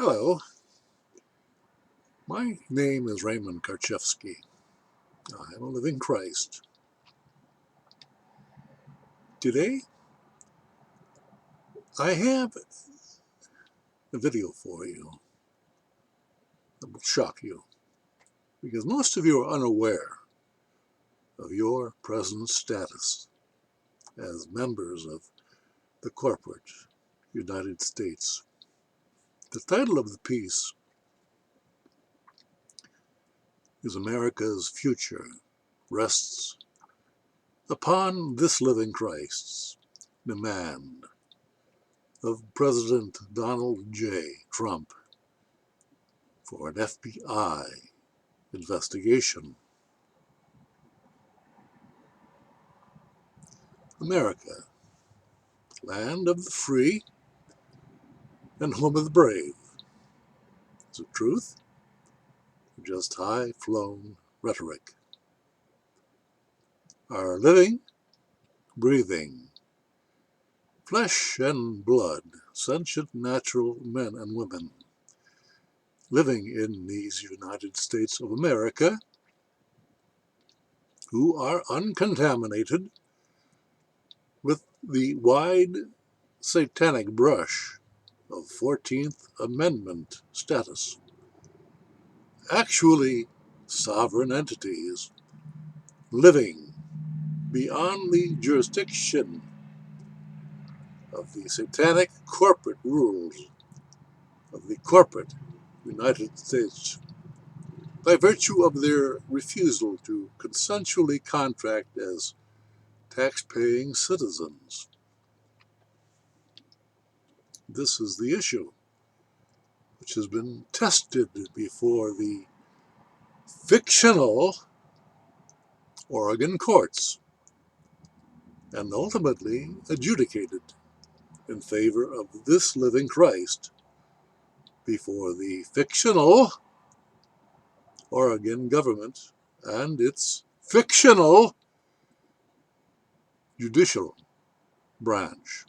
Hello, my name is Raymond Karchevsky. I am a living Christ. Today, I have a video for you that will shock you, because most of you are unaware of your present status as members of the corporate United States. The title of the piece is America's Future Rests Upon This Living Christ's Demand of President Donald J. Trump for an FBI investigation. America, land of the free and home of the brave. Is it truth or just high-flown rhetoric? Our living, breathing, flesh and blood, sentient natural men and women living in these United States of America who are uncontaminated with the wide satanic brush of 14th Amendment status, actually sovereign entities living beyond the jurisdiction of the satanic corporate rules of the corporate United States by virtue of their refusal to consensually contract as tax-paying citizens. This is the issue which has been tested before the fictional Oregon courts and ultimately adjudicated in favor of this living Christ before the fictional Oregon government and its fictional judicial branch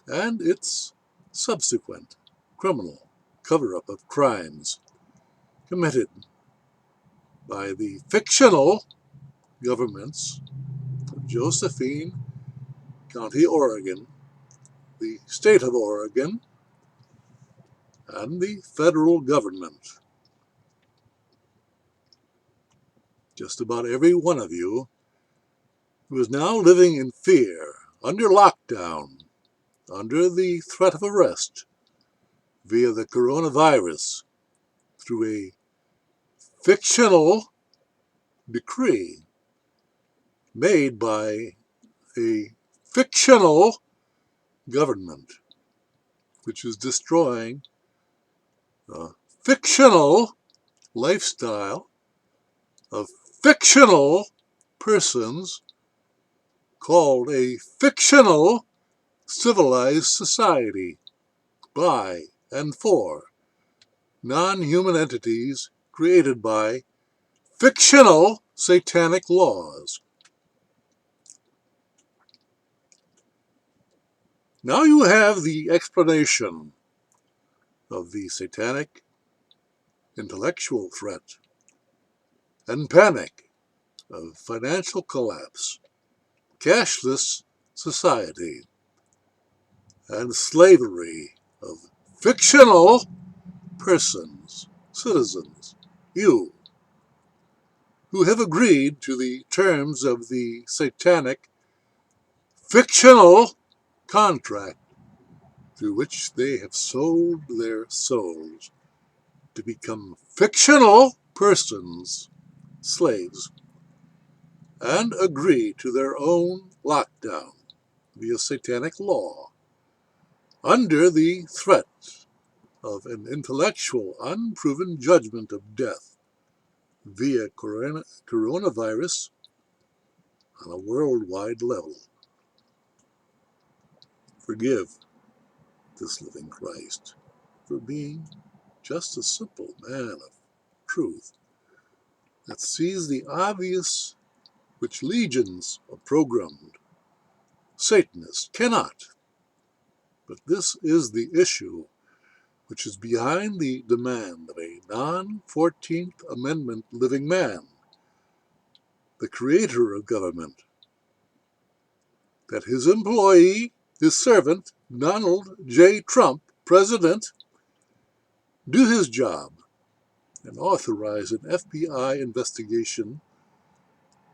and its subsequent criminal cover-up of crimes committed by the fictional governments of Josephine County, Oregon, the state of Oregon, and the federal government. Just about every one of you who is now living in fear, under lockdown, under the threat of arrest via the coronavirus through a fictional decree made by a fictional government, which is destroying a fictional lifestyle of fictional persons called a fictional civilized society by and for non-human entities created by fictional satanic laws. Now you have the explanation of the satanic intellectual threat and panic of financial collapse, cashless society, and slavery of fictional persons, citizens, you, who have agreed to the terms of the satanic fictional contract through which they have sold their souls to become fictional persons, slaves, and agree to their own lockdown via satanic law under the threat of an intellectual unproven judgment of death via coronavirus on a worldwide level. Forgive this living Christ for being just a simple man of truth that sees the obvious which legions of programmed Satanists cannot. But this is the issue which is behind the demand of a non-14th Amendment living man, the creator of government, that his employee, his servant, Donald J. Trump, President, do his job and authorize an FBI investigation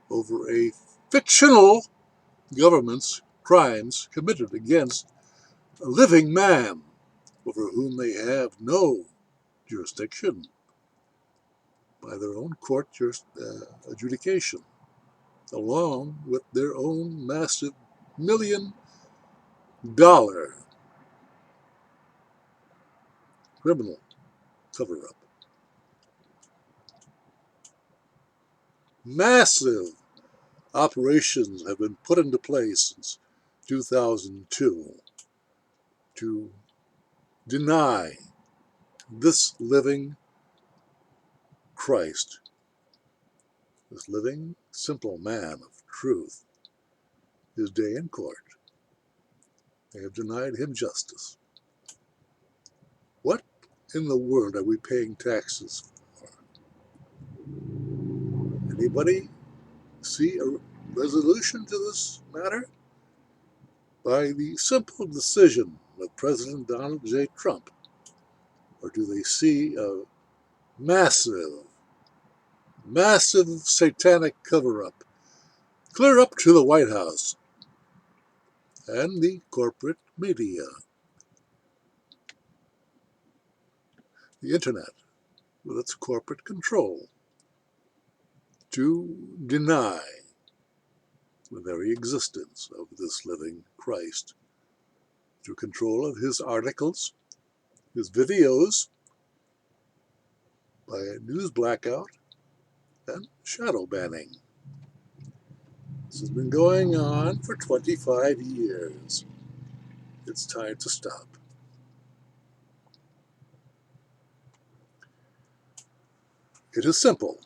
over a fictional government's crimes committed against a living man over whom they have no jurisdiction by their own court adjudication, along with their own massive $1 million criminal cover-up. Massive operations have been put into place since 2002 to deny this living Christ, this living, simple man of truth, his day in court. They have denied him justice. What in the world are we paying taxes for? Anybody see a resolution to this matter? By the simple decision of President Donald J. Trump? Or do they see a massive satanic cover-up, clear up to the White House and the corporate media, the internet, with its corporate control, to deny the very existence of this living Christ, through control of his articles, his videos, by a news blackout, and shadow banning. This has been going on for 25 years. It's time to stop. It is simple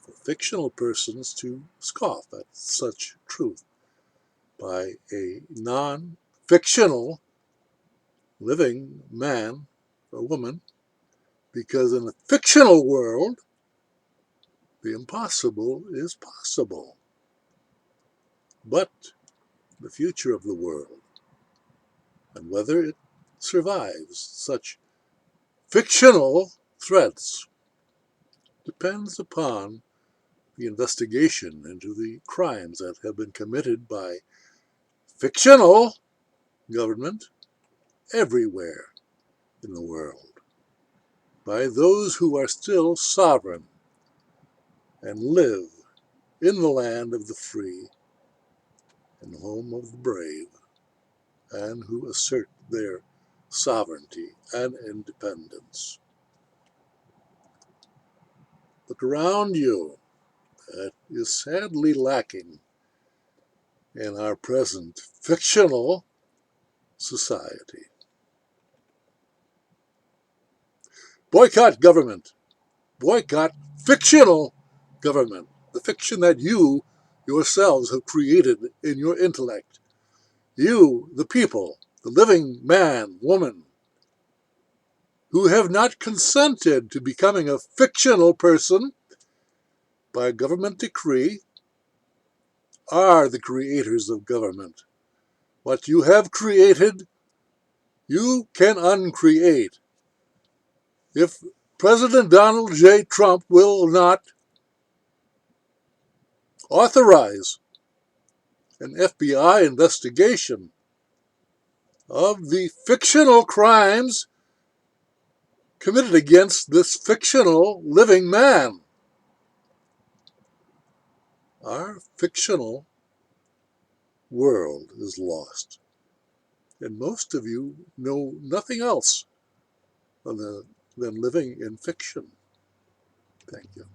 for fictional persons to scoff at such truth by a non-fictional living man or woman, because in a fictional world, the impossible is possible. But the future of the world, and whether it survives such fictional threats, depends upon the investigation into the crimes that have been committed by fictional government everywhere in the world, by those who are still sovereign and live in the land of the free and home of the brave, and who assert their sovereignty and independence. Look around you. That is sadly lacking in our present fictional society. Boycott government. Boycott fictional government. The fiction that you yourselves have created in your intellect. You, the people, the living man, woman, who have not consented to becoming a fictional person by government decree, are the creators of government. What you have created, you can uncreate. If President Donald J. Trump will not authorize an FBI investigation of the fictional crimes committed against this fictional living man, our fictional world is lost. And most of you know nothing else than living in fiction. Thank you.